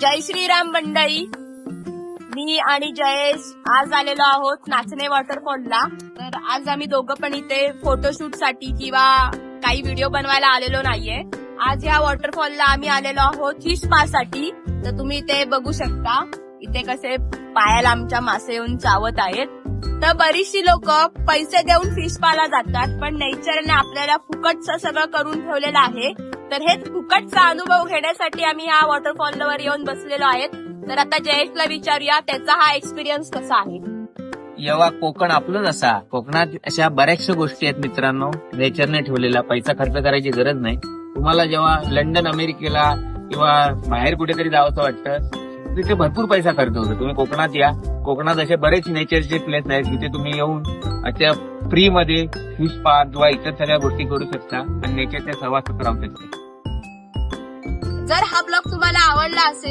जय श्रीराम मंडळी. मी आणि जयेश आज आलेलो आहोत नाचणे वॉटरफॉलला. तर आज आम्ही दोघं पण इथे फोटोशूट साठी किंवा काही व्हिडिओ बनवायला आलेलो नाहीये. आज या वॉटरफॉलला आम्ही आलेलो आहोत फिश स्पा साठी. तर तुम्ही इथे बघू शकता इथे कसे पायाला आमच्या मासे येऊन चावत आहेत. तर बरीचशी लोक पैसे देऊन फिश स्पाला जातात, पण नेचरने आपल्याला फुकटचं सगळं करून ठेवलेलं आहे. तर हे फुकटचा अनुभव घेण्यासाठी आम्ही या वॉटरफॉलवर येऊन बसलेलो आहेत. तर आता जयेशला विचारूया त्याचा हा एक्सपिरियन्स कसा आहे. जेव्हा कोकण आपलंच असा, कोकणात अशा बऱ्याचशा गोष्टी आहेत मित्रांनो, नेचरने ठेवलेला. पैसा खर्च करायची गरज नाही. तुम्हाला जेव्हा लंडन, अमेरिकेला किंवा बाहेर कुठेतरी जावंसं वाटतं, तिथे भरपूर पैसा खर्च होतो. तुम्ही कोकणात या. कोकणात असे बरेच नेचरचे प्लेस आहेत जिथे तुम्ही येऊन अशा फ्री मध्ये फिश पार्क किंवा इतर सगळ्या गोष्टी करू शकता आणि नेचरच्या सहवासात राहू शकता. जर हा ब्लॉग तुम्हाला आवडला असेल